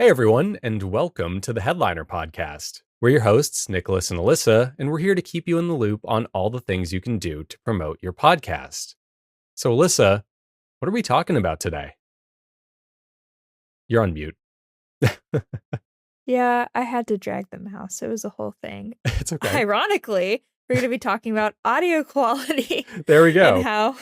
Hey everyone, and welcome to the Headliner Podcast. We're your hosts, Nicholas and Elissa, and we're here to keep you in the loop on all the things you can do to promote your podcast. So, Elissa, what are we talking about today? You're on mute. Yeah, I had to drag the mouse. It was a whole thing. It's okay. Ironically, we're going to be talking about audio quality There we and go. how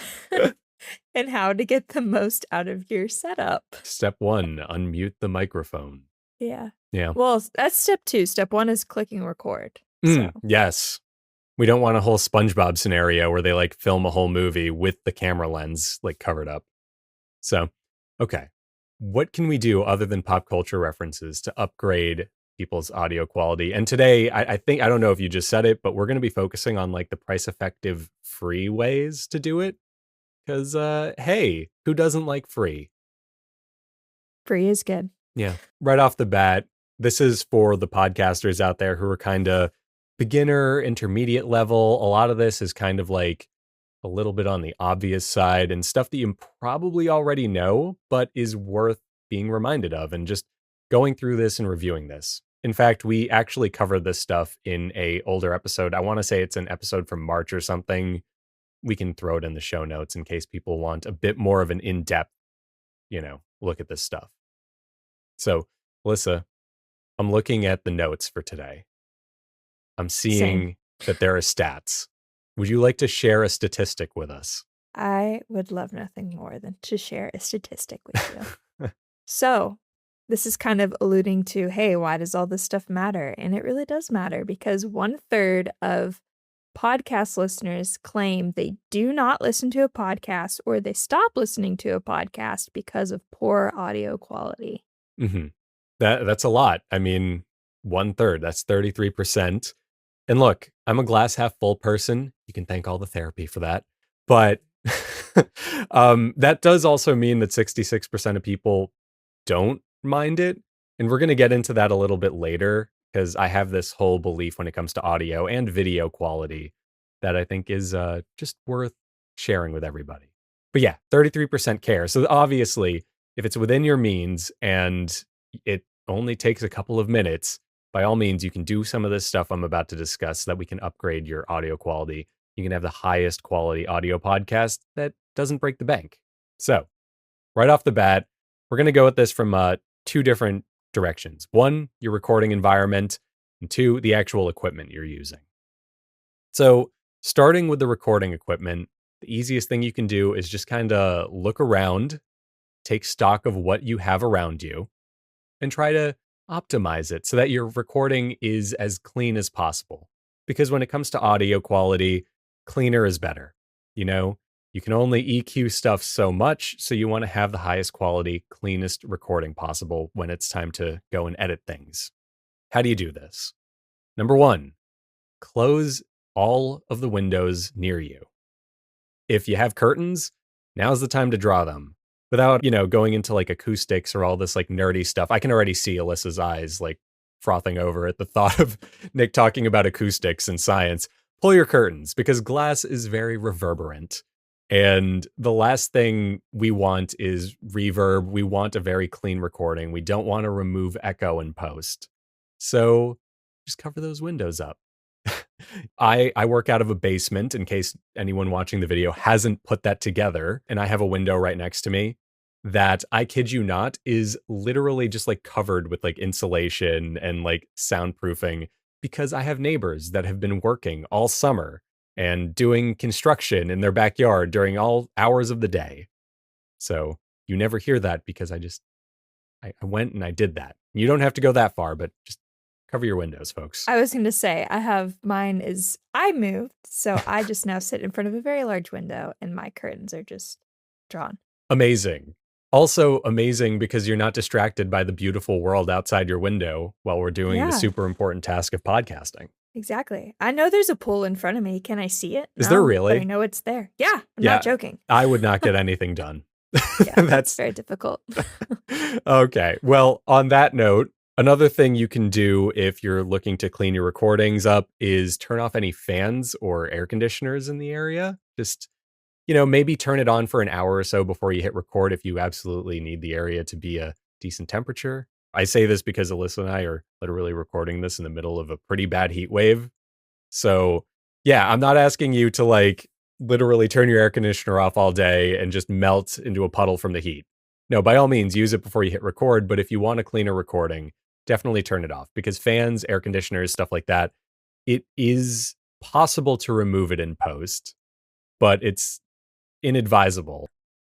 and how to get the most out of your setup. Step one, unmute the microphone. Yeah. Yeah. Well, that's step 2. Step 1 is clicking record. So, Yes. We don't want a whole SpongeBob scenario where they film a whole movie with the camera lens covered up. So, okay. What can we do other than pop culture references to upgrade people's audio quality? And today, I think, I don't know if you just said it, but we're going to be focusing on the price effective free ways to do it. Because, hey, who doesn't like free? free is good. Yeah. Right off the bat, this is for the podcasters out there who are kind of beginner, intermediate level. A lot of this is kind of a little bit on the obvious side and stuff that you probably already know, but is worth being reminded of and just going through this and reviewing this. In fact, we actually covered this stuff in a older episode. I want to say it's an episode from March or something. We can throw it in the show notes in case people want a bit more of an in-depth, look at this stuff. So, Alyssa, I'm looking at the notes for today. I'm seeing that there are stats. Would you like to share a statistic with us? I would love nothing more than to share a statistic with you. So, this is kind of alluding to, hey, why does all this stuff matter? And it really does matter because 1/3 of podcast listeners claim they do not listen to a podcast or they stop listening to a podcast because of poor audio quality. Mm-hmm. That's a lot. I mean, 1/3, that's 33%. And look, I'm a glass half full person. You can thank all the therapy for that. But that does also mean that 66% of people don't mind it. And we're going to get into that a little bit later because I have this whole belief when it comes to audio and video quality that I think is just worth sharing with everybody. But yeah, 33% care. So obviously, if it's within your means and it only takes a couple of minutes, by all means, you can do some of this stuff I'm about to discuss so that we can upgrade your audio quality. You can have the highest quality audio podcast that doesn't break the bank. So, right off the bat, we're going to go at this from 2 different directions. 1, your recording environment, and 2, the actual equipment you're using. So, starting with the recording equipment, the easiest thing you can do is just kind of look around, take stock of what you have around you, and try to optimize it so that your recording is as clean as possible. Because when it comes to audio quality, cleaner is better. You can only EQ stuff so much, so you want to have the highest quality, cleanest recording possible when it's time to go and edit things. How do you do this? Number 1, close all of the windows near you. If you have curtains, now's the time to draw them. Without, going into acoustics or all this nerdy stuff. I can already see Alyssa's eyes frothing over at the thought of Nick talking about acoustics and science. Pull your curtains because glass is very reverberant. And the last thing we want is reverb. We want a very clean recording. We don't want to remove echo in post. So just cover those windows up. I work out of a basement in case anyone watching the video hasn't put that together. And I have a window right next to me that, I kid you not, is literally just covered with insulation and soundproofing because I have neighbors that have been working all summer and doing construction in their backyard during all hours of the day. So you never hear that because I went and I did that. You don't have to go that far, but just cover your windows, folks. I was going to say, I moved, so I just now sit in front of a very large window and my curtains are just drawn. Amazing. Also amazing because you're not distracted by the beautiful world outside your window while we're doing the super important task of podcasting. Exactly. I know there's a pool in front of me. Can I see it? Is there But really? I know it's there. Yeah, I'm not joking. I would not get anything done. Yeah, that's very difficult. Okay. Well, on that note, another thing you can do if you're looking to clean your recordings up is turn off any fans or air conditioners in the area. Just, maybe turn it on for an hour or so before you hit record if you absolutely need the area to be a decent temperature. I say this because Alyssa and I are literally recording this in the middle of a pretty bad heat wave. So, yeah, I'm not asking you to like literally turn your air conditioner off all day and just melt into a puddle from the heat. No, by all means, use it before you hit record. But if you want a cleaner recording, definitely turn it off because fans, air conditioners, stuff like that, it is possible to remove it in post, but it's inadvisable.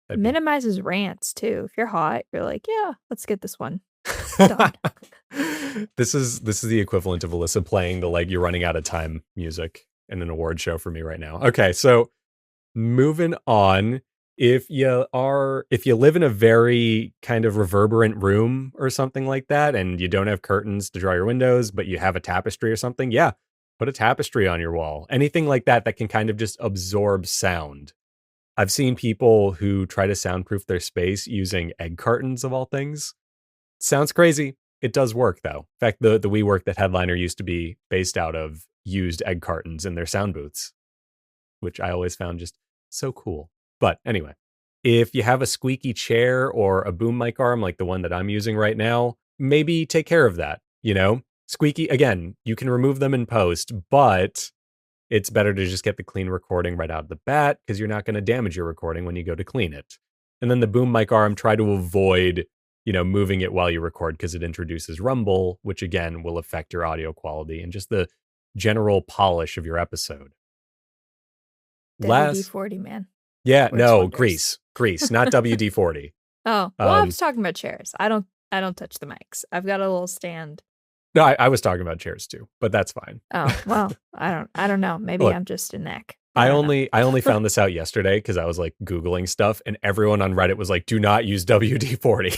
That'd be Minimizes rants too. If you're hot, you're like, "Yeah, let's get this one done." This is the equivalent of Alyssa playing the like you're running out of time music in an award show for me right now. Okay, so moving on. If you live in a very kind of reverberant room or something like that, and you don't have curtains to draw your windows, but you have a tapestry or something, yeah, put a tapestry on your wall. Anything like that that can kind of just absorb sound. I've seen people who try to soundproof their space using egg cartons of all things. Sounds crazy. It does work though. In fact, the WeWork that Headliner used to be based out of used egg cartons in their sound booths, which I always found just so cool. But anyway, if you have a squeaky chair or a boom mic arm like the one that I'm using right now, maybe take care of that, you know? Squeaky, again, you can remove them in post, but it's better to just get the clean recording right out of the bat because you're not going to damage your recording when you go to clean it. And then the boom mic arm, try to avoid, moving it while you record because it introduces rumble, which again will affect your audio quality and just the general polish of your episode. Last, WD-40, man. yeah, Works no, wonders. grease, not WD-40. Oh, well, I was talking about chairs. I don't touch the mics. I've got a little stand. No, I was talking about chairs too, but that's fine. Oh, well, I don't know. Maybe Look, I'm just a neck. I don't know. only found this out yesterday because I was like Googling stuff and everyone on Reddit was like, do not use WD-40.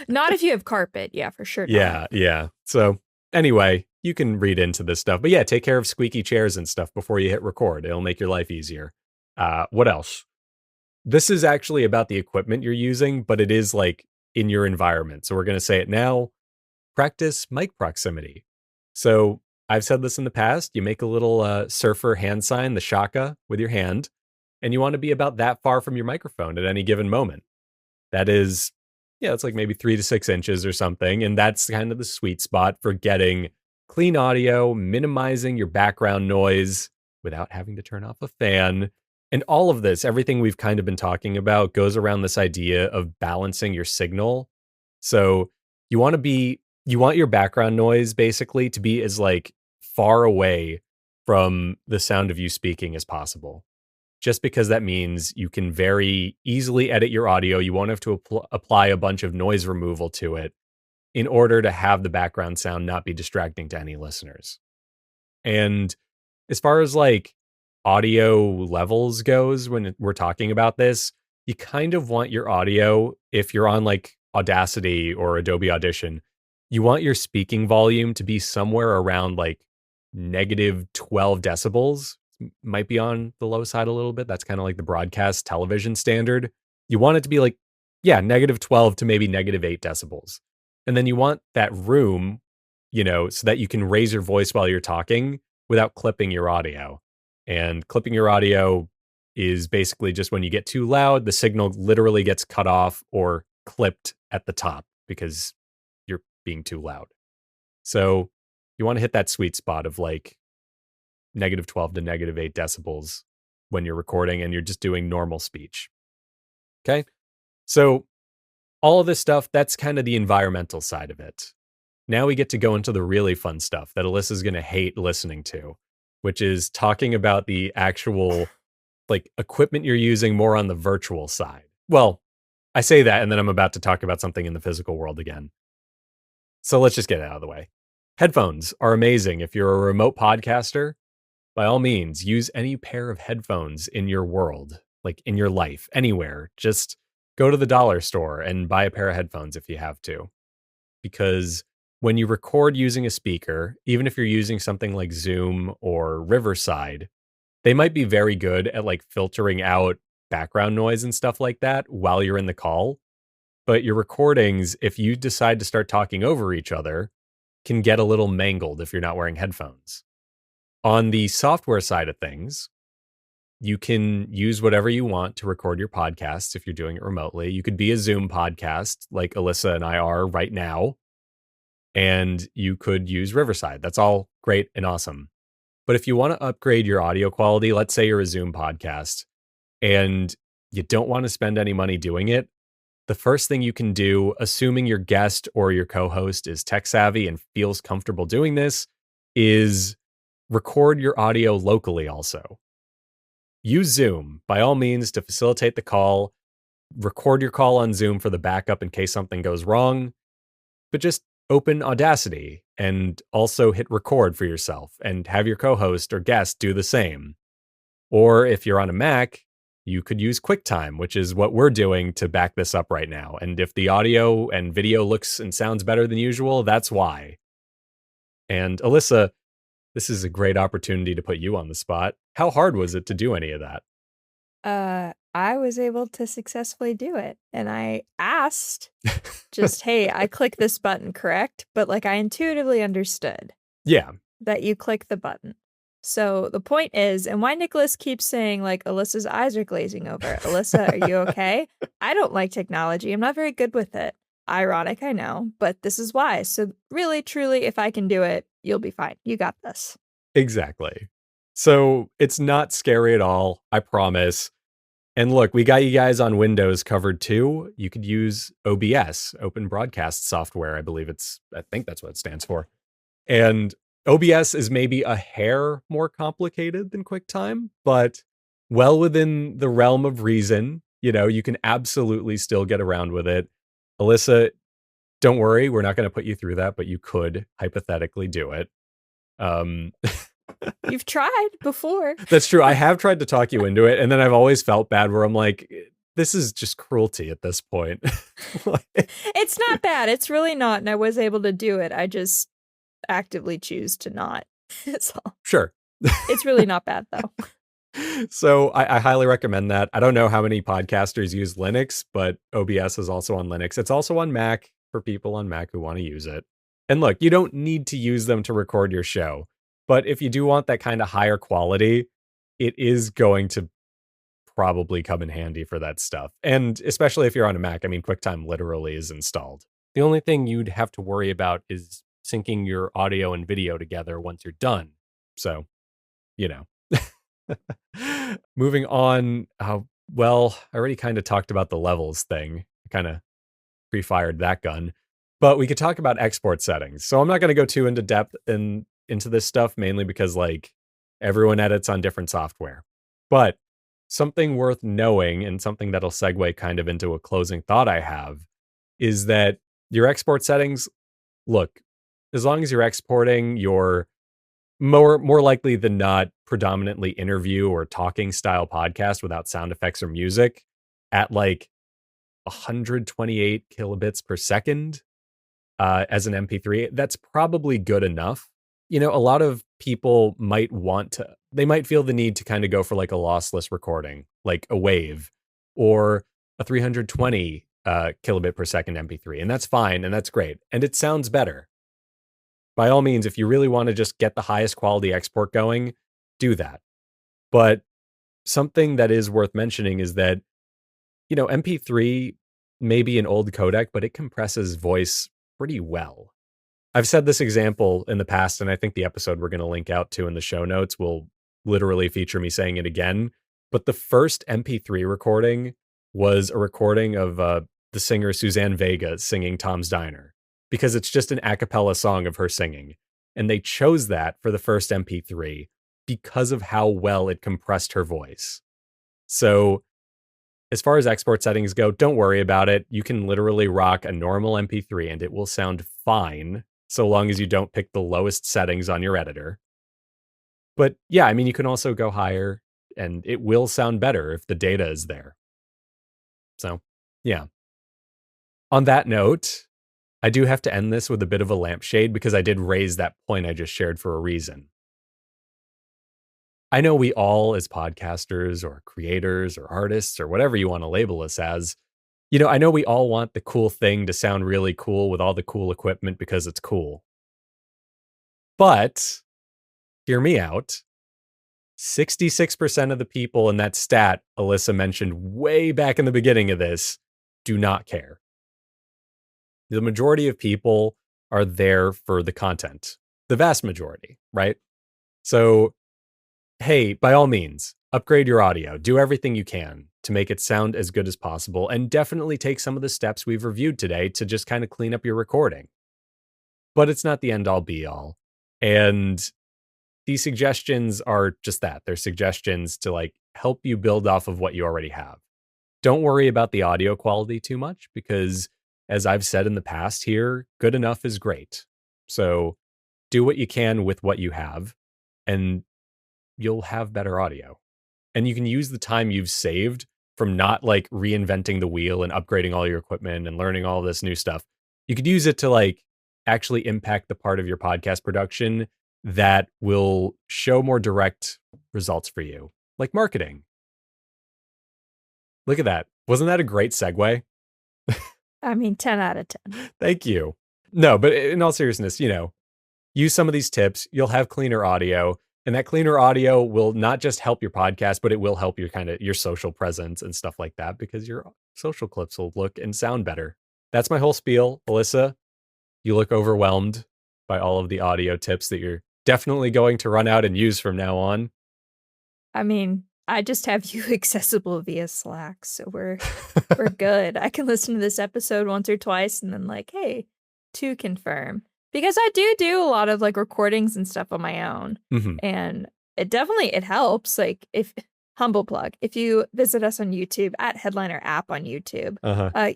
Not if you have carpet. Yeah, for sure. Yeah. So anyway, you can read into this stuff. But yeah, take care of squeaky chairs and stuff before you hit record. It'll make your life easier. What else? This is actually about the equipment you're using, but it is like in your environment. So we're going to say it now. Practice mic proximity. So I've said this in the past. You make a little surfer hand sign, the shaka, with your hand, and you want to be about that far from your microphone at any given moment. That is, yeah, it's like maybe 3 to 6 inches or something. And that's kind of the sweet spot for getting clean audio, minimizing your background noise without having to turn off a fan. And all of this, everything we've kind of been talking about goes around this idea of balancing your signal. So you want your background noise basically to be as like far away from the sound of you speaking as possible. Just because that means you can very easily edit your audio. You won't have to apply a bunch of noise removal to it in order to have the background sound not be distracting to any listeners. And as far as like audio levels goes, when we're talking about this, you kind of want your audio, if you're on like Audacity or Adobe Audition, you want your speaking volume to be somewhere around like negative 12 decibels. Might be on the low side a little bit. That's kind of like the broadcast television standard. You want it to be like, yeah, negative 12 to maybe negative 8 decibels. And then you want that room, so that you can raise your voice while you're talking without clipping your audio. And clipping your audio is basically just when you get too loud, the signal literally gets cut off or clipped at the top because you're being too loud. So you want to hit that sweet spot of like negative 12 to negative 8 decibels when you're recording and you're just doing normal speech. Okay. So all of this stuff, that's kind of the environmental side of it. Now we get to go into the really fun stuff that Alyssa's going to hate listening to, which is talking about the actual like equipment you're using more on the virtual side. Well, I say that and then I'm about to talk about something in the physical world again. So let's just get it out of the way. Headphones are amazing. If you're a remote podcaster, by all means, use any pair of headphones in your world, like in your life, anywhere. Just go to the dollar store and buy a pair of headphones if you have to. Because when you record using a speaker, even if you're using something like Zoom or Riverside, they might be very good at like filtering out background noise and stuff like that while you're in the call. But your recordings, if you decide to start talking over each other, can get a little mangled if you're not wearing headphones. On the software side of things, you can use whatever you want to record your podcasts if you're doing it remotely. You could be a Zoom podcast like Alyssa and I are right now. and you could use Riverside. That's all great and awesome. But if you want to upgrade your audio quality, let's say you're a Zoom podcast and you don't want to spend any money doing it, the first thing you can do, assuming your guest or your co-host is tech savvy and feels comfortable doing this, is record your audio locally also. Use Zoom, by all means, to facilitate the call. Record your call on Zoom for the backup in case something goes wrong, but just open Audacity and also hit record for yourself and have your co-host or guest do the same. Or if you're on a Mac, you could use QuickTime, which is what we're doing to back this up right now. And if the audio and video looks and sounds better than usual, that's why. And Elissa, this is a great opportunity to put you on the spot. How hard was it to do any of that? I was able to successfully do it, and I asked just, "Hey, I click this button, correct?" But, like, I intuitively understood Yeah. that you click the button. So, the point is and why Nicholas keeps saying, like, "Alyssa's eyes are glazing over. Elissa, are you okay?" I don't like technology, I'm not very good with it. Ironic, I know, but this is why. So, really, truly, if I can do it, you'll be fine. You got this. Exactly. So it's not scary at all, I promise. And look, we got you guys on Windows covered too. You could use OBS, Open Broadcast Software. I think that's what it stands for. And OBS is maybe a hair more complicated than QuickTime, but well within the realm of reason. You can absolutely still get around with it. Elissa, don't worry, we're not going to put you through that, but you could hypothetically do it. Um, You've tried before. That's true. I have tried to talk you into it, and then I've always felt bad where I'm like, this is just cruelty at this point. It's not bad. It's really not, and I was able to do it. I just actively choose to not. That's all. Sure. It's really not bad, though. So I highly recommend that. I don't know how many podcasters use Linux, but OBS is also on Linux. It's also on Mac for people on Mac who want to use it. And look, you don't need to use them to record your show. But if you do want that kind of higher quality, it is going to probably come in handy for that stuff. And especially if you're on a Mac, I mean, QuickTime literally is installed. The only thing you'd have to worry about is syncing your audio and video together once you're done. So, you know. Moving on, well, I already kind of talked about the levels thing. I kind of pre-fired that gun. But we could talk about export settings. So I'm not going to go too into depth into this stuff, mainly because like everyone edits on different software. But something worth knowing and something that'll segue kind of into a closing thought I have is that your export settings, look, as long as you're exporting your more likely than not predominantly interview or talking style podcast without sound effects or music at like 128 kilobits per second as an MP3, that's probably good enough. A lot of people might feel the need to kind of go for like a lossless recording, like a wave or a 320 kilobit per second MP3. And that's fine. And that's great. And it sounds better. By all means, if you really want to just get the highest quality export going, do that. But something that is worth mentioning is that, MP3 may be an old codec, but it compresses voice pretty well. I've said this example in the past, and I think the episode we're going to link out to in the show notes will literally feature me saying it again. But the first MP3 recording was a recording of the singer Suzanne Vega singing Tom's Diner, because it's just an a cappella song of her singing. And they chose that for the first MP3 because of how well it compressed her voice. So as far as export settings go, don't worry about it. You can literally rock a normal MP3 and it will sound fine, so long as you don't pick the lowest settings on your editor. But yeah, I mean, you can also go higher and it will sound better if the data is there. So yeah. On that note, I do have to end this with a bit of a lampshade because I did raise that point I just shared for a reason. I know we all, as podcasters or creators or artists or whatever you want to label us as, I know we all want the cool thing to sound really cool with all the cool equipment because it's cool. But hear me out. 66% of the people in that stat Elissa mentioned way back in the beginning of this do not care. The majority of people are there for the content, the vast majority, right? So, hey, by all means, upgrade your audio. Do everything you can to make it sound as good as possible, and definitely take some of the steps we've reviewed today to just kind of clean up your recording. But it's not the end all be all. And these suggestions are just that. They're suggestions to like help you build off of what you already have. Don't worry about the audio quality too much because, as I've said in the past here, good enough is great. So do what you can with what you have, and you'll have better audio. And you can use the time you've saved from not like reinventing the wheel and upgrading all your equipment and learning all this new stuff. You could use it to like actually impact the part of your podcast production that will show more direct results for you, like marketing. Look at that. Wasn't that a great segue? I mean, 10 out of 10. Thank you. No, but in all seriousness, use some of these tips. You'll have cleaner audio, and that cleaner audio will not just help your podcast, but it will help your social presence and stuff like that because your social clips will look and sound better. That's my whole spiel. Elissa, you look overwhelmed by all of the audio tips that you're definitely going to run out and use from now on. I mean, I just have you accessible via Slack, so we're good. I can listen to this episode once or twice and then like, hey, to confirm. Because I do a lot of like recordings and stuff on my own. Mhm. And it helps. Like if humble plug, if you visit us on YouTube at Headliner App on YouTube,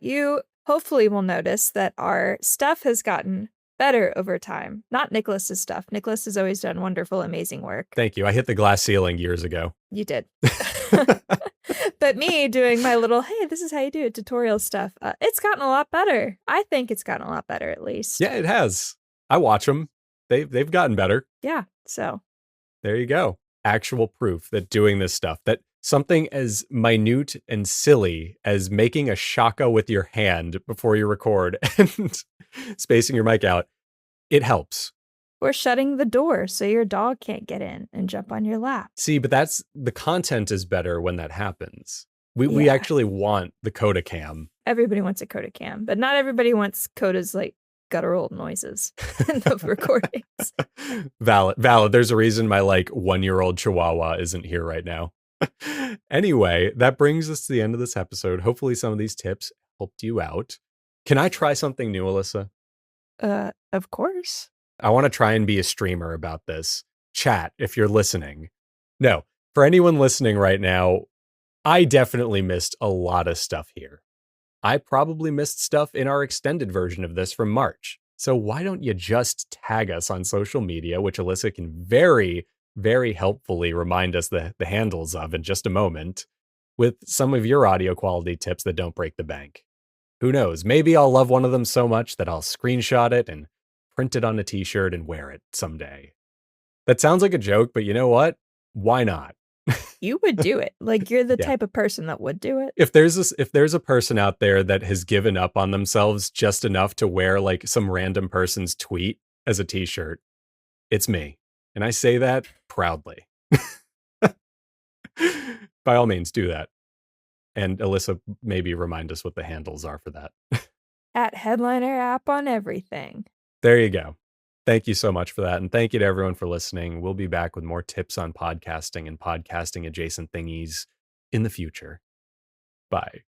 you hopefully will notice that our stuff has gotten better over time. Not Nicholas's stuff. Nicholas has always done wonderful, amazing work. Thank you. I hit the glass ceiling years ago. You did. But me doing my little, hey, this is how you do it tutorial stuff, it's gotten a lot better. I think it's gotten a lot better, at least. Yeah, it has. I watch them. They've gotten better. Yeah, so. There you go. Actual proof that doing this stuff, that something as minute and silly as making a shaka with your hand before you record and spacing your mic out, it helps. Or shutting the door so your dog can't get in and jump on your lap. See, but the content is better when that happens. We actually want the Coda cam. Everybody wants a Coda cam, but not everybody wants Coda's like guttural noises in the recordings. Valid. There's a reason my like 1-year-old Chihuahua isn't here right now. Anyway, that brings us to the end of this episode. Hopefully some of these tips helped you out. Can I try something new, Elissa? Of course. I want to try and be a streamer about this. Chat, if you're listening. No, for anyone listening right now, I definitely missed a lot of stuff here. I probably missed stuff in our extended version of this from March. So why don't you just tag us on social media, which Elissa can very, very helpfully remind us the handles of in just a moment, with some of your audio quality tips that don't break the bank. Who knows? Maybe I'll love one of them so much that I'll screenshot it and print it on a t-shirt and wear it someday. That sounds like a joke, but you know what? Why not? You would do it. Like you're the type of person that would do it. If there's a person out there that has given up on themselves just enough to wear like some random person's tweet as a t-shirt, it's me. And I say that proudly. By all means, do that. And Elissa, maybe remind us what the handles are for that. At Headliner App on everything. There you go. Thank you so much for that. And thank you to everyone for listening. We'll be back with more tips on podcasting and podcasting adjacent thingies in the future. Bye.